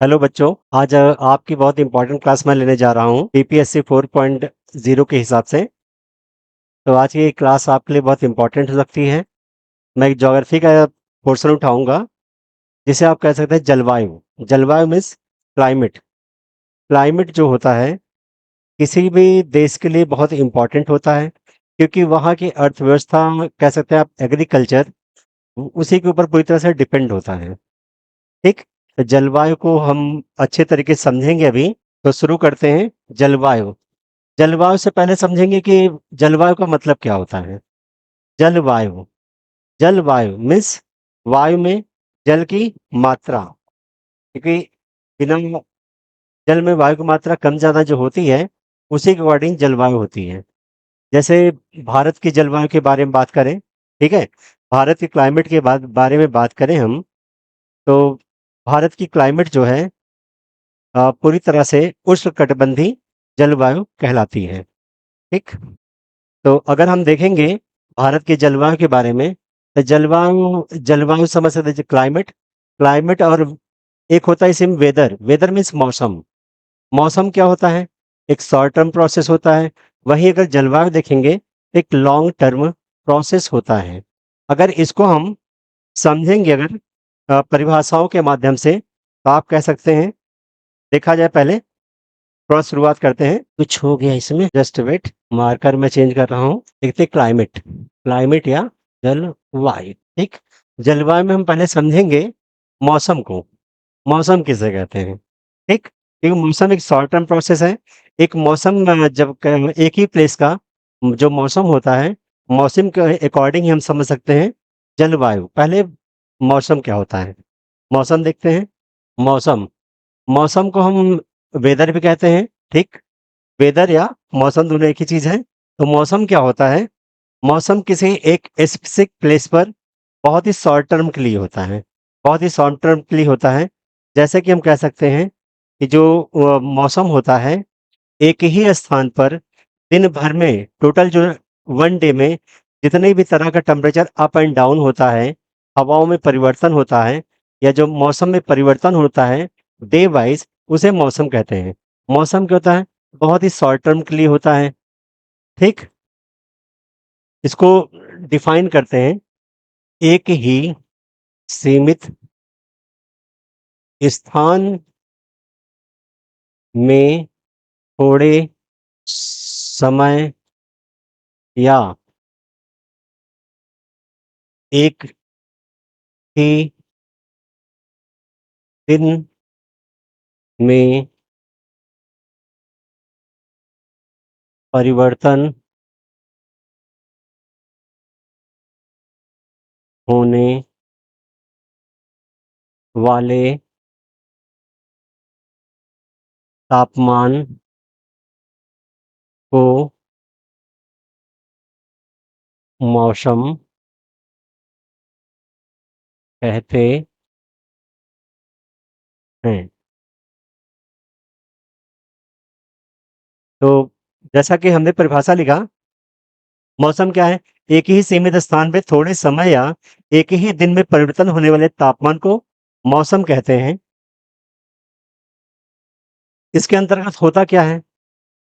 Hello बच्चों, आज आपकी बहुत इंपॉर्टेंट क्लास मैं लेने जा रहा हूँ पीपीएससी 4.0 के हिसाब से। तो आज की क्लास आपके लिए बहुत इंपॉर्टेंट हो सकती है। मैं एक ज्योग्राफी का पोर्शन उठाऊंगा, जिसे आप कह सकते हैं जलवायु। जलवायु मीन्स क्लाइमेट। क्लाइमेट जो होता है किसी भी देश के लिए बहुत इंपॉर्टेंट होता है, क्योंकि वहाँ की अर्थव्यवस्था, कह सकते हैं आप एग्रीकल्चर, उसी के ऊपर पूरी तरह से डिपेंड होता है। ठीक। तो जलवायु को हम अच्छे तरीके से समझेंगे अभी। तो शुरू करते हैं। जलवायु। जलवायु से पहले समझेंगे कि जलवायु का मतलब क्या होता है। जलवायु। जलवायु मीन्स वायु में जल की मात्रा, क्योंकि बिना जल में वायु की मात्रा कम ज़्यादा जो होती है, उसी के अकॉर्डिंग जलवायु होती है। जैसे भारत की जलवायु के बारे में बात करें, ठीक है, भारत के क्लाइमेट के बारे में बात करें हम, तो भारत की क्लाइमेट जो है पूरी तरह से उष्णकटिबंधीय जलवायु कहलाती है। ठीक। तो अगर हम देखेंगे भारत के जलवायु के बारे में, तो जलवायु जलवायु समझ सकते हैं क्लाइमेट। क्लाइमेट और एक होता है इसमें वेदर। वेदर मीन्स मौसम। मौसम क्या होता है? एक शॉर्ट टर्म प्रोसेस होता है। वहीं अगर जलवायु देखेंगे, एक लॉन्ग टर्म प्रोसेस होता है। अगर इसको हम समझेंगे, अगर परिभाषाओं के माध्यम से, तो आप कह सकते हैं, देखा जाए पहले थोड़ा शुरुआत करते हैं। कुछ हो गया इसमें, जस्ट वेट, मार्कर मैं चेंज कर रहा हूँ। देखते हैं क्लाइमेट। क्लाइमेट या जलवायु। ठीक। जलवायु में हम पहले समझेंगे मौसम को। मौसम किसे कहते हैं? ठीक। क्योंकि मौसम एक शॉर्ट टर्म प्रोसेस है। एक मौसम एक ही प्लेस का जो मौसम होता है, मौसम के अकॉर्डिंग ही हम समझ सकते हैं जलवायु। पहले मौसम क्या होता है, मौसम देखते हैं। मौसम। मौसम को हम वेदर भी कहते हैं। ठीक। वेदर या मौसम दोनों एक ही चीज है। तो मौसम क्या होता है? मौसम किसी एक स्पेसिफिक प्लेस पर बहुत ही शॉर्ट टर्म के लिए होता है। बहुत ही शॉर्ट टर्म के लिए होता है। जैसे कि हम कह सकते हैं कि जो मौसम होता है, एक ही स्थान पर दिन भर में टोटल जो वन डे में जितने भी तरह का टेम्परेचर अप एंड डाउन होता है, हवाओं में परिवर्तन होता है, या जो मौसम में परिवर्तन होता है डे वाइज, उसे मौसम कहते हैं। मौसम क्या होता है? बहुत ही शॉर्ट टर्म के लिए होता है। ठीक। इसको डिफाइन करते हैं, एक ही सीमित स्थान में थोड़े समय या एक ही दिन में परिवर्तन होने वाले तापमान को मौसम कहते हैं। तो जैसा कि हमने परिभाषा लिखा, मौसम क्या है? एक ही सीमित स्थान पे थोड़े समय या एक ही दिन में परिवर्तन होने वाले तापमान को मौसम कहते हैं। इसके अंतर्गत होता क्या है?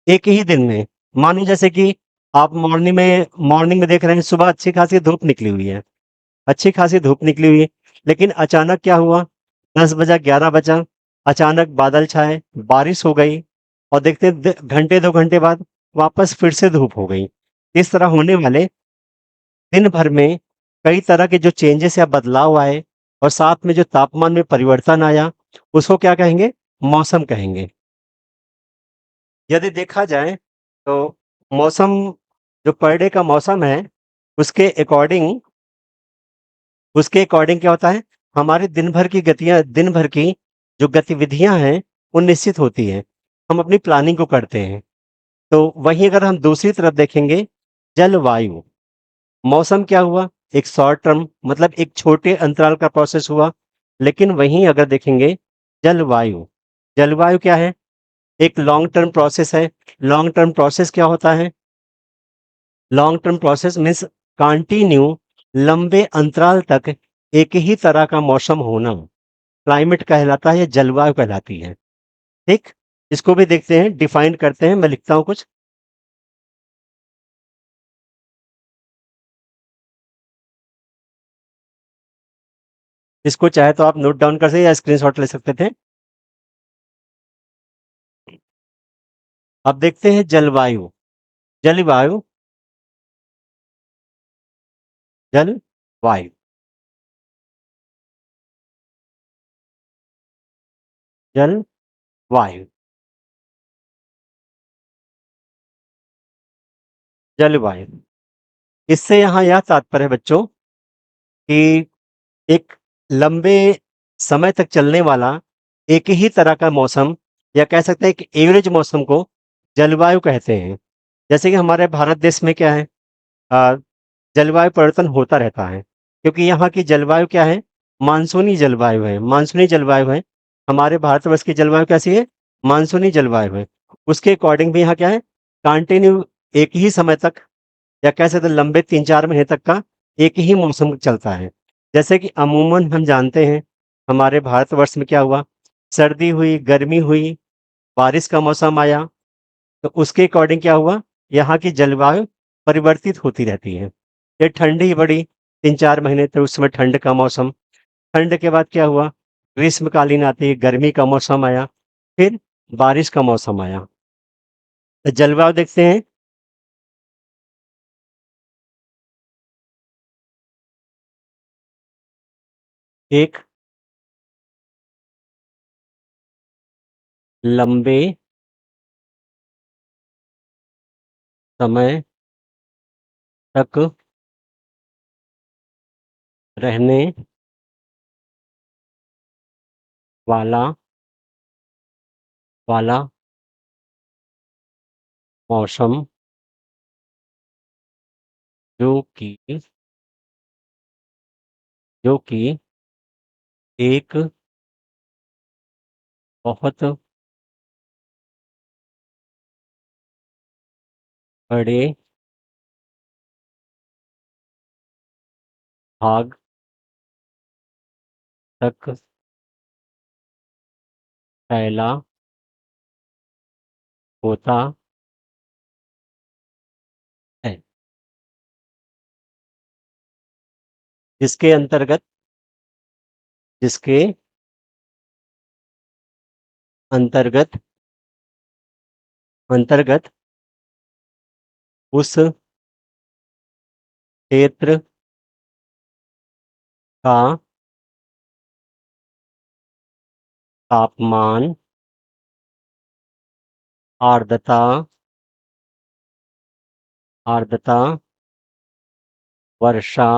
एक ही दिन में, मानिए जैसे कि आप मॉर्निंग में देख रहे हैं, सुबह अच्छी खासी धूप निकली हुई है। अच्छी खासी धूप निकली हुई है, लेकिन अचानक क्या हुआ? 10 बजा, 11 बजा, अचानक बादल छाए, बारिश हो गई, और देखते घंटे 2 घंटे बाद वापस फिर से धूप हो गई। इस तरह होने वाले दिन भर में कई तरह के जो चेंजेस या बदलाव आए, और साथ में जो तापमान में परिवर्तन आया, उसको क्या कहेंगे? मौसम कहेंगे। यदि देखा जाए तो मौसम, जो पर डे का मौसम है, उसके अकॉर्डिंग उसके अकॉर्डिंग क्या होता है? हमारे दिन भर की जो गतिविधियां हैं, वो निश्चित होती हैं। हम अपनी प्लानिंग को करते हैं। तो वहीं अगर हम दूसरी तरफ देखेंगे, जलवायु। मौसम क्या हुआ? एक शॉर्ट टर्म, मतलब एक छोटे अंतराल का प्रोसेस हुआ। लेकिन वहीं अगर देखेंगे जलवायु, जलवायु क्या है? एक लॉन्ग टर्म प्रोसेस है। लॉन्ग टर्म प्रोसेस क्या होता है? Long term process means continue, लंबे अंतराल तक एक ही तरह का मौसम होना। क्लाइमेट कहलाता है या जलवायु कहलाती है। ठीक, इसको भी देखते हैं, डिफाइन करते हैं। मैं लिखता हूं कुछ। इसको चाहे तो आप नोट डाउन कर सकते या स्क्रीनशॉट ले सकते थे। अब देखते हैं जलवायु। जलवायु, जलवायु, जलवायु, जलवायु। इससे यहाँ यह तात्पर्य है बच्चों कि एक लंबे समय तक चलने वाला एक ही तरह का मौसम, या कह सकते हैं कि एवरेज मौसम को जलवायु कहते हैं। जैसे कि हमारे भारत देश में क्या है, अ, जलवायु परिवर्तन होता रहता है, क्योंकि यहाँ की जलवायु क्या है, मानसूनी जलवायु है। मानसूनी जलवायु है, हमारे भारतवर्ष की जलवायु कैसी है, मानसूनी जलवायु है। उसके अकॉर्डिंग भी यहाँ क्या है, कंटिन्यू एक ही समय तक, या कह सकते हैं लंबे 3-4 महीने तक का एक ही मौसम चलता है। जैसे कि अमूमन हम जानते हैं हमारे भारतवर्ष में क्या हुआ, सर्दी हुई, गर्मी हुई, बारिश का मौसम आया, तो उसके अकॉर्डिंग क्या हुआ, यहाँ की जलवायु परिवर्तित होती रहती है। ये ठंडी बढ़ी 3-4 महीने, तो उस समय ठंड का मौसम, ठंड के बाद क्या हुआ, ग्रीष्मकालीन आती है, गर्मी का मौसम आया, फिर बारिश का मौसम आया। तो जलवायु देखते हैं, एक लंबे समय तक रहने वाला वाला मौसम, जो कि जो कि एक बहुत बड़े भाग तक फैला होता है, जिसके अंतर्गत जिसके अंतर्गत अंतर्गत उस क्षेत्र का तापमान, आर्द्रता आर्द्रता वर्षा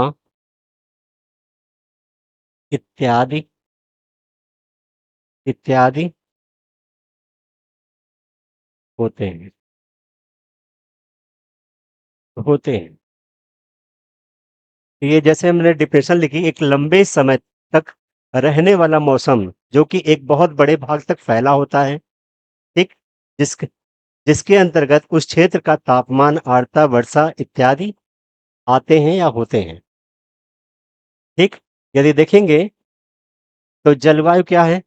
इत्यादि इत्यादि होते हैं होते हैं। तो ये जैसे हमने डिफिनेशन लिखी, एक लंबे समय तक रहने वाला मौसम जो कि एक बहुत बड़े भाग तक फैला होता है। ठीक, जिसके जिसके अंतर्गत उस क्षेत्र का तापमान, आर्द्रता, वर्षा इत्यादि आते हैं या होते हैं। ठीक, यदि देखेंगे तो जलवायु क्या है,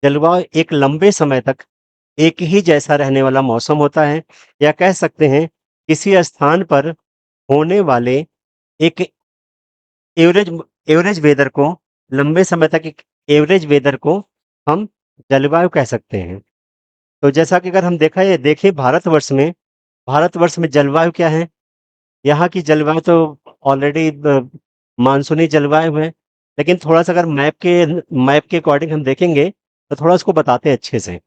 जलवायु एक लंबे समय तक एक ही जैसा रहने वाला मौसम होता है, या कह सकते हैं किसी स्थान पर होने वाले एक एवरेज एवरेज वेदर को, लंबे समय तक एक एवरेज वेदर को हम जलवायु कह सकते हैं। तो जैसा कि अगर हम देखें भारतवर्ष में जलवायु क्या है, यहाँ की जलवायु तो ऑलरेडी मानसूनी जलवायु है। लेकिन थोड़ा सा अगर मैप के अकॉर्डिंग हम देखेंगे, तो थोड़ा उसको बताते हैं अच्छे से।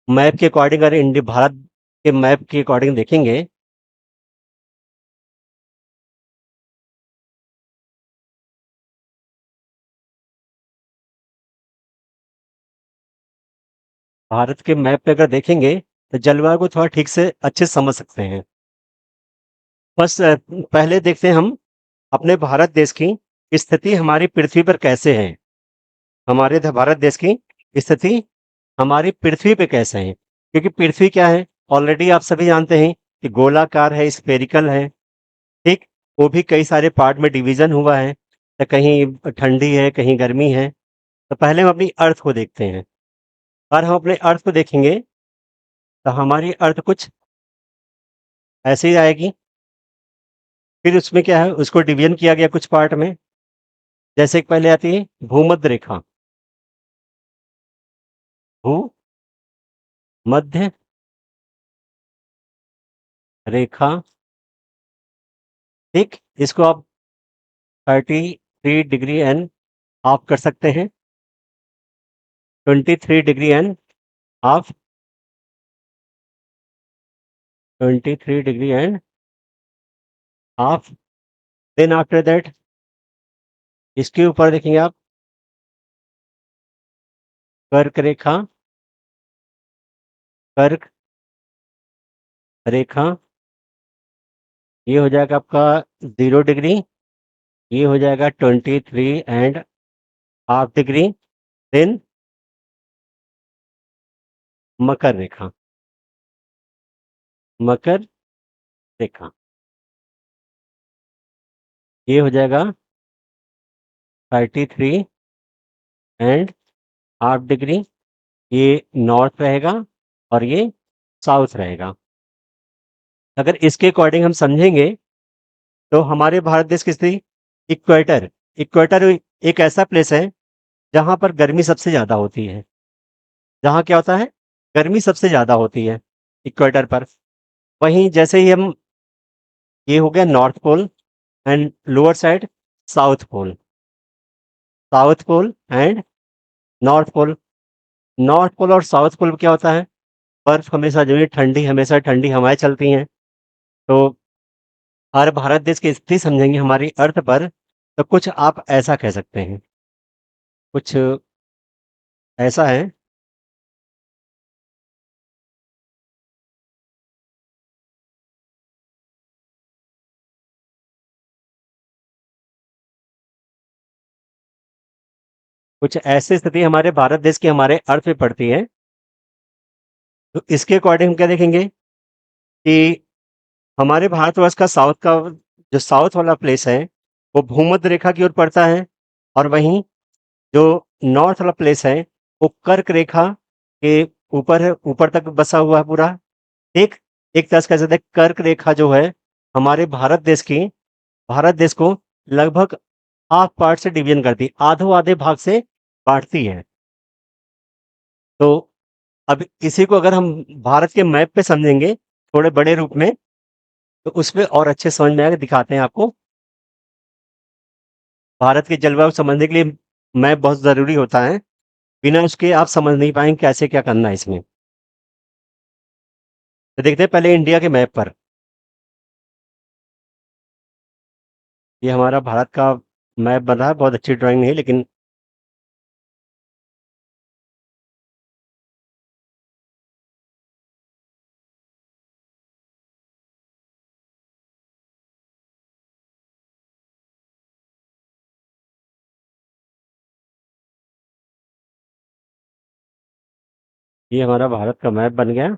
मैप के अकॉर्डिंग अगर इंडिया भारत के मैप के अकॉर्डिंग देखेंगे, भारत के मैप पे अगर देखेंगे, तो जलवायु को थोड़ा ठीक से अच्छे से समझ सकते हैं। बस पहले देखते हैं हम अपने भारत देश की स्थिति हमारी पृथ्वी पर कैसे है। हमारे भारत देश की स्थिति हमारी पृथ्वी पे कैसे है, क्योंकि पृथ्वी क्या है, ऑलरेडी आप सभी जानते हैं कि गोलाकार है, स्फेरिकल है। ठीक, वो भी कई सारे पार्ट में डिवीजन हुआ है, तो कहीं ठंडी है, कहीं गर्मी है। तो पहले हम अपनी अर्थ को देखते हैं, और हम अपने अर्थ को देखेंगे तो हमारी अर्थ कुछ ऐसे ही आएगी। फिर उसमें क्या है, उसको डिवीजन किया गया कुछ पार्ट में। जैसे कि पहले आती है भूमध्य रेखा, भूमध्य रेखा, ठीक। इसको आप 33 डिग्री एन ऑफ कर सकते हैं, 23 degree N of, 23 degree and of. Then after that इसके ऊपर देखेंगे आप कर्क रेखा, कर्क रेखा, ये हो जाएगा आपका 0 डिग्री, ये हो जाएगा 23.5 डिग्री। देन मकर रेखा, मकर रेखा, ये हो जाएगा 33.5 डिग्री। ये नॉर्थ रहेगा और ये साउथ रहेगा। अगर इसके अकॉर्डिंग हम समझेंगे तो हमारे भारत देश की स्थिति इक्वेटर, इक्वेटर एक ऐसा प्लेस है जहां पर गर्मी सबसे ज्यादा होती है। जहाँ क्या होता है, गर्मी सबसे ज़्यादा होती है इक्वेटर पर। वहीं जैसे ही हम, ये हो गया north pole and lower side south pole, south pole and north pole. North pole और साउथ पोल में क्या होता है, बर्फ हमेशा जो है ठंडी, हमेशा ठंडी हवाएं चलती हैं। तो हर भारत देश की स्थिति समझेंगे हमारी अर्थ पर, तो कुछ आप ऐसा कह सकते हैं, कुछ ऐसा है। कुछ ऐसी स्थिति हमारे भारत देश की हमारे अर्थ पे पड़ती है। तो इसके अकॉर्डिंग हम क्या देखेंगे कि हमारे भारतवर्ष का साउथ का जो साउथ वाला प्लेस है वो भूमध्य रेखा की ओर पड़ता है, और वहीं जो नॉर्थ वाला प्लेस है वो कर्क रेखा के ऊपर है, ऊपर तक बसा हुआ है पूरा। एक एक तरह से कह सकते हैं कर्क रेखा जो है हमारे भारत देश को लगभग हाफ पार्ट से डिवीजन करती है, आधो आधे भाग से बांटती है। तो अब इसी को अगर हम भारत के मैप पे समझेंगे थोड़े बड़े रूप में, तो उसमें और अच्छे समझ में आएगा। दिखाते हैं आपको। भारत के जलवायु समझने के लिए मैप बहुत ज़रूरी होता है, बिना उसके आप समझ नहीं पाएंगे कैसे क्या करना है इसमें। तो देखते हैं पहले इंडिया के मैप पर। ये हमारा भारत का मैप बना है, बहुत अच्छी ड्राइंग नहीं है लेकिन ये हमारा भारत का मैप बन गया।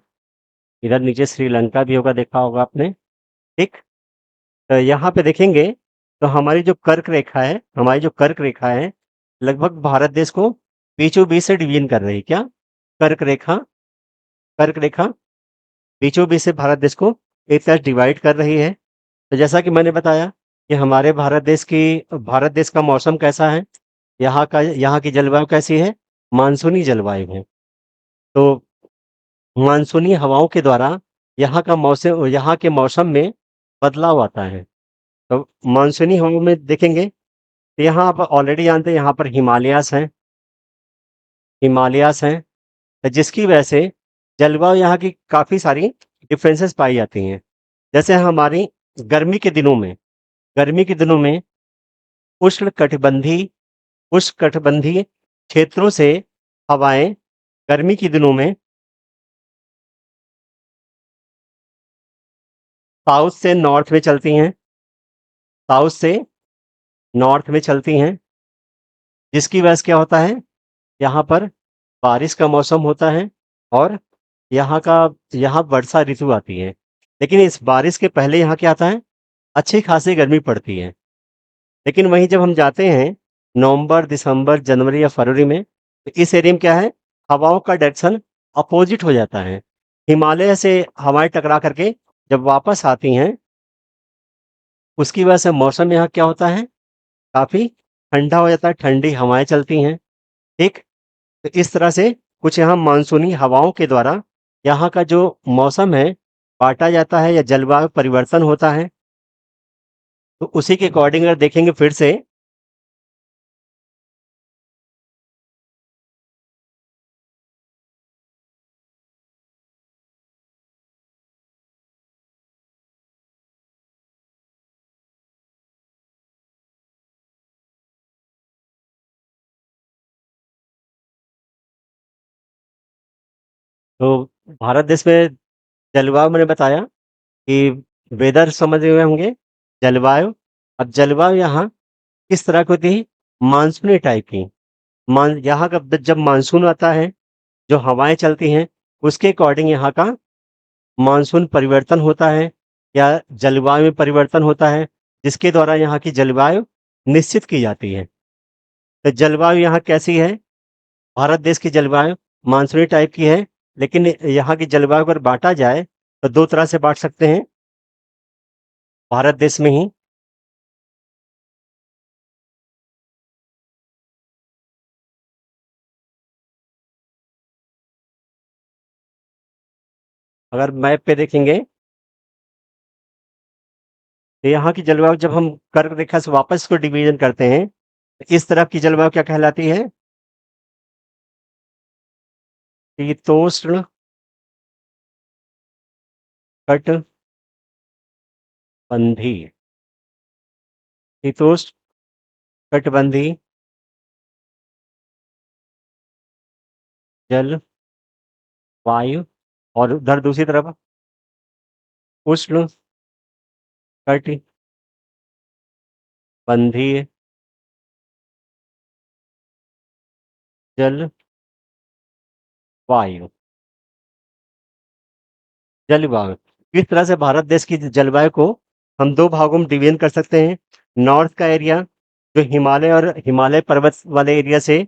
इधर नीचे श्रीलंका भी होगा, देखा होगा आपने, ठीक। तो यहाँ पे देखेंगे तो हमारी जो कर्क रेखा है, हमारी जो कर्क रेखा है लगभग भारत देश को बीचों बीच से डिवीजन कर रही है। क्या, कर्क रेखा, कर्क रेखा बीचों बीच से भारत देश को एक तरह डिवाइड कर रही है। तो जैसा कि मैंने बताया कि हमारे भारत देश का मौसम कैसा है, यहाँ की जलवायु कैसी है, मानसूनी जलवायु है। तो मानसूनी हवाओं के द्वारा यहाँ के मौसम में बदलाव आता है। तो मानसूनी हवाओं में देखेंगे तो यहाँ आप ऑलरेडी जानते हैं, यहाँ पर हिमालयास हैं, तो जिसकी वजह से जलवायु यहाँ की काफ़ी सारी डिफरेंसेस पाई जाती हैं। जैसे हमारी गर्मी के दिनों में गर्मी के दिनों में उष्णकटिबंधीय उष्णकटिबंधीय क्षेत्रों से हवाएं गर्मी के दिनों में साउथ से नॉर्थ में चलती हैं, साउथ से नॉर्थ में चलती हैं, जिसकी वजह से क्या होता है, यहाँ पर बारिश का मौसम होता है और यहाँ वर्षा ऋतु आती है। लेकिन इस बारिश के पहले यहाँ क्या आता है, अच्छी खासी गर्मी पड़ती है। लेकिन वहीं जब हम जाते हैं नवंबर, दिसंबर, जनवरी या फरवरी में, तो इस एरिया में क्या है, हवाओं का डायरेक्शन अपोजिट हो जाता है। हिमालय से हवाएं टकरा करके जब वापस आती हैं, उसकी वजह से मौसम यहाँ क्या होता है, काफी ठंडा हो जाता है, ठंडी हवाएं चलती हैं। ठीक, तो इस तरह से कुछ यहाँ मानसूनी हवाओं के द्वारा यहाँ का जो मौसम है बांटा जाता है या जलवायु परिवर्तन होता है। तो उसी के अकॉर्डिंग अगर देखेंगे फिर से, तो भारत देश में जलवायु मैंने बताया कि वेदर समझ हुए होंगे, जलवायु। अब जलवायु यहाँ किस तरह की होती है, मानसूनी टाइप की। यहाँ का जब मानसून आता है, जो हवाएं चलती हैं, उसके अकॉर्डिंग यहाँ का मानसून परिवर्तन होता है या जलवायु में परिवर्तन होता है, जिसके द्वारा यहाँ की जलवायु निश्चित की जाती है। तो जलवायु यहाँ कैसी है, भारत देश की जलवायु मानसूनी टाइप की है, लेकिन यहाँ की जलवायु अगर बांटा जाए तो दो तरह से बांट सकते हैं भारत देश में ही। अगर मैप पे देखेंगे तो यहाँ की जलवायु जब हम कर्क रेखा से वापस को डिवीजन करते हैं, तो इस तरफ की जलवायु क्या कहलाती है, शीतोष्ण कटिबंधी। शीतोष्ण कटिबंधी जल वायु, और उधर दूसरी तरफ उष्ण कटिबंधीय जल वायु, जलवायु। इस तरह से भारत देश की जलवायु को हम दो भागों में डिवीजन कर सकते हैं। नॉर्थ का एरिया जो हिमालय और हिमालय पर्वत वाले एरिया से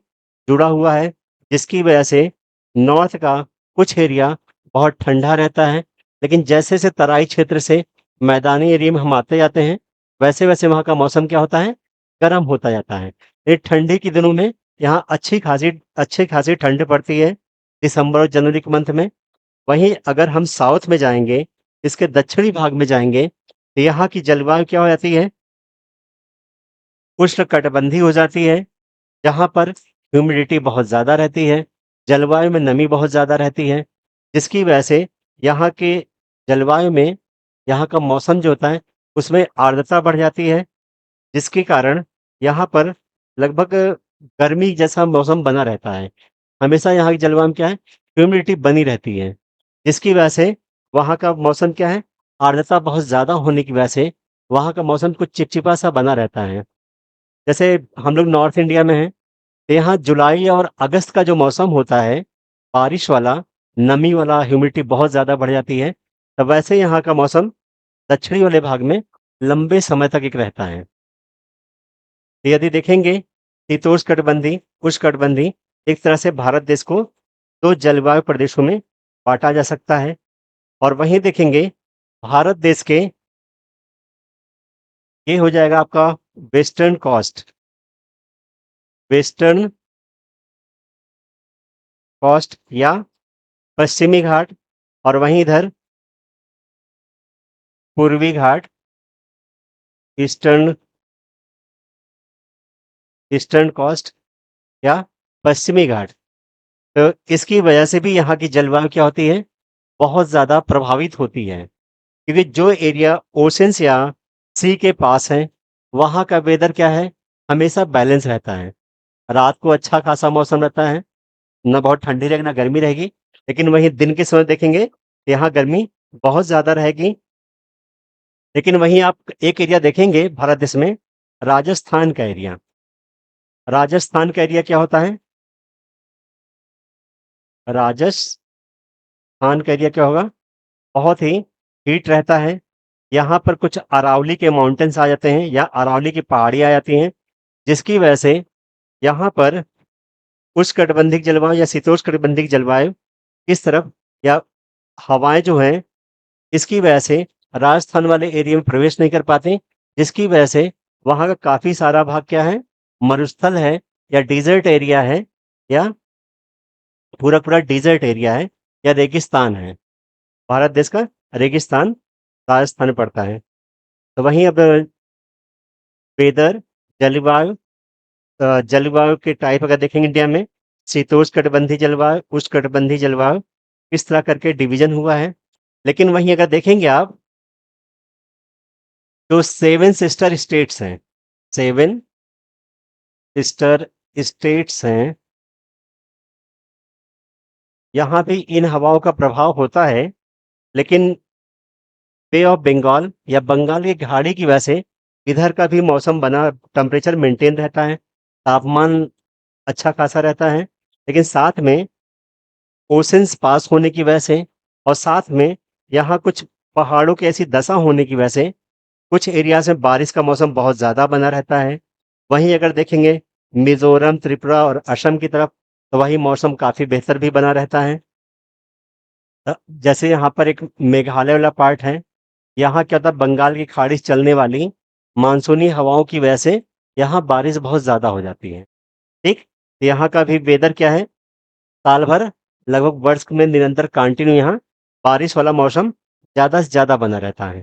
जुड़ा हुआ है, जिसकी वजह से नॉर्थ का कुछ एरिया बहुत ठंडा रहता है, लेकिन जैसे जैसे तराई क्षेत्र से मैदानी एरिया में हम आते जाते हैं, वैसे वैसे वहाँ का मौसम क्या होता है, गर्म होता जाता है। ये ठंडी के दिनों में यहाँ अच्छी खासी ठंड पड़ती है, दिसंबर और जनवरी के मंथ में। वहीं अगर हम साउथ में जाएंगे, इसके दक्षिणी भाग में जाएंगे, तो यहाँ की जलवायु क्या हो जाती है, उष्णकटिबंधीय हो जाती है, जहाँ पर ह्यूमिडिटी बहुत ज़्यादा रहती है, जलवायु में नमी बहुत ज़्यादा रहती है, जिसकी वजह से यहाँ के जलवायु में यहाँ का मौसम जो होता है, उसमें आर्द्रता बढ़ जाती है, जिसके कारण यहाँ पर लगभग गर्मी जैसा मौसम बना रहता है। हमेशा यहाँ की जलवायु में क्या है, ह्यूमिडिटी बनी रहती है, जिसकी वजह से वहाँ का मौसम क्या है, आर्द्रता बहुत ज़्यादा होने की वजह से वहाँ का मौसम कुछ चिपचिपा सा बना रहता है। जैसे हम लोग नॉर्थ इंडिया में हैं, तो यहाँ जुलाई और अगस्त का जो मौसम होता है, बारिश वाला, नमी वाला, ह्यूमिडिटी बहुत ज़्यादा बढ़ जाती है, तब वैसे यहाँ का मौसम दक्षिणी वाले भाग में लंबे समय तक एक रहता है। तो यदि देखेंगे शीतोष्णकटिबंधीय, उष्णकटिबंधीय, एक तरह से भारत देश को दो जलवायु प्रदेशों में बांटा जा सकता है। और वहीं देखेंगे भारत देश के, ये हो जाएगा आपका वेस्टर्न कोस्ट, वेस्टर्न कोस्ट या पश्चिमी घाट, और वहीं इधर पूर्वी घाट, ईस्टर्न ईस्टर्न कोस्ट या पश्चिमी घाट। तो इसकी वजह से भी यहाँ की जलवायु क्या होती है, बहुत ज़्यादा प्रभावित होती है, क्योंकि जो एरिया ओशंस या सी के पास है, वहाँ का वेदर क्या है, हमेशा बैलेंस रहता है। रात को अच्छा खासा मौसम रहता है, ना बहुत ठंडी रहेगी ना गर्मी रहेगी, लेकिन वहीं दिन के समय देखेंगे यहाँ गर्मी बहुत ज़्यादा रहेगी। लेकिन वहीं आप एक एरिया देखेंगे भारत देश में, राजस्थान का एरिया। राजस्थान का एरिया क्या होता है, राजस्थान का एरिया क्या होगा, बहुत ही हीट रहता है। यहाँ पर कुछ अरावली के माउंटेन्स आ जाते हैं या अरावली की पहाड़ी आ जाती हैं, जिसकी वजह से यहाँ पर उष्णकटिबंधीय जलवायु या शीतोष्णकटिबंधीय जलवायु इस तरफ, या हवाएं जो हैं इसकी वजह से राजस्थान वाले एरिया में प्रवेश नहीं कर पाते, जिसकी वजह से वहां का काफी सारा भाग क्या है, मरुस्थल है या डिजर्ट एरिया है, या पूरा पूरा डिजर्ट एरिया है या रेगिस्तान है। भारत देश का रेगिस्तान राजस्थान में पड़ता है। तो वहीं अब वेदर, जलवायु, जलवायु के टाइप अगर देखेंगे इंडिया में, शीतोष्णकटिबंधीय जलवायु, उष्णकटिबंधीय जलवायु, इस तरह करके डिवीजन हुआ है। लेकिन वहीं अगर देखेंगे आप, तो 7 सिस्टर स्टेट्स हैं, 7 सिस्टर स्टेट्स हैं, यहाँ भी इन हवाओं का प्रभाव होता है, लेकिन बे ऑफ बंगाल या बंगाल की खाड़ी की वजह से इधर का भी मौसम बना, टेम्परेचर मेंटेन रहता है, तापमान अच्छा खासा रहता है, लेकिन साथ में ओशंस पास होने की वजह से और साथ में यहाँ कुछ पहाड़ों की ऐसी दशा होने की वजह से कुछ एरियाज में बारिश का मौसम बहुत ज़्यादा बना रहता है। वहीं अगर देखेंगे मिजोरम, त्रिपुरा और असम की तरफ, तो वही मौसम काफ़ी बेहतर भी बना रहता है। जैसे यहाँ पर एक मेघालय वाला पार्ट है, यहाँ क्या होता है, बंगाल की खाड़ी से चलने वाली मानसूनी हवाओं की वजह से यहाँ बारिश बहुत ज़्यादा हो जाती है। ठीक, तो यहाँ का भी वेदर क्या है, साल भर लगभग वर्ष में निरंतर कंटिन्यू यहाँ बारिश वाला मौसम ज़्यादा से ज़्यादा बना रहता है।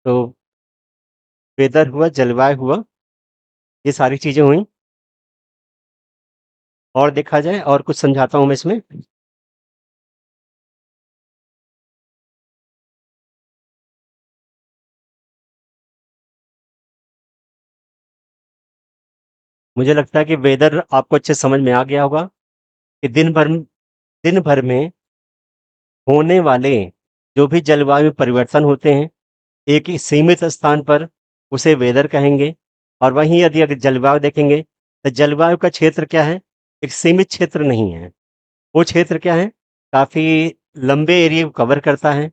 तो वेदर हुआ, जलवायु हुआ, ये सारी चीज़ें हुई। और देखा जाए और कुछ समझाता हूँ मैं इसमें। मुझे लगता है कि वेदर आपको अच्छे समझ में आ गया होगा कि दिन भर में होने वाले जो भी जलवायु में परिवर्तन होते हैं, एक ही सीमित स्थान पर उसे वेदर कहेंगे। और वहीं यदि अगर जलवायु देखेंगे, तो जलवायु का क्षेत्र क्या है, एक सीमित क्षेत्र नहीं है, वो क्षेत्र क्या है, काफ़ी लंबे एरिया को कवर करता है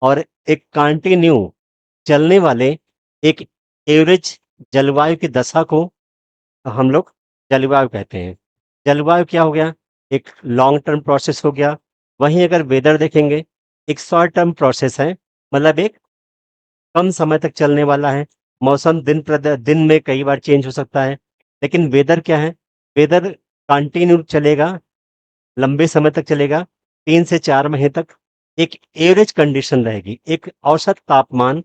और एक कंटिन्यू चलने वाले एक एवरेज जलवायु की दशा को हम लोग जलवायु कहते हैं। जलवायु क्या हो गया, एक लॉन्ग टर्म प्रोसेस हो गया। वहीं अगर वेदर देखेंगे, एक शॉर्ट टर्म प्रोसेस है, मतलब एक कम समय तक चलने वाला है। मौसम दिन में कई बार चेंज हो सकता है, लेकिन वेदर क्या है, वेदर कंटिन्यू चलेगा, लंबे समय तक चलेगा, 3 से 4 महीने तक एक एवरेज कंडीशन रहेगी, एक औसत तापमान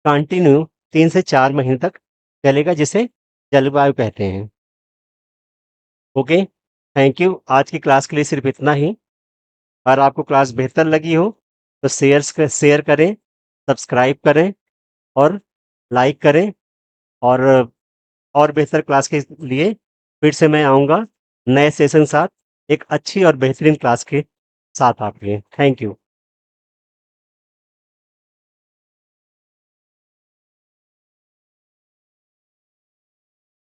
कंटिन्यू 3 से 4 महीने तक चलेगा, जिसे जलवायु कहते हैं। Okay, thank you. आज की क्लास के लिए सिर्फ इतना ही। अगर आपको क्लास बेहतर लगी हो तो शेयर करें, सब्सक्राइब करें और लाइक करें। और बेहतर क्लास के लिए फिर से मैं आऊँगा नए सेशन साथ, एक अच्छी और बेहतरीन क्लास के साथ आपके। Thank you.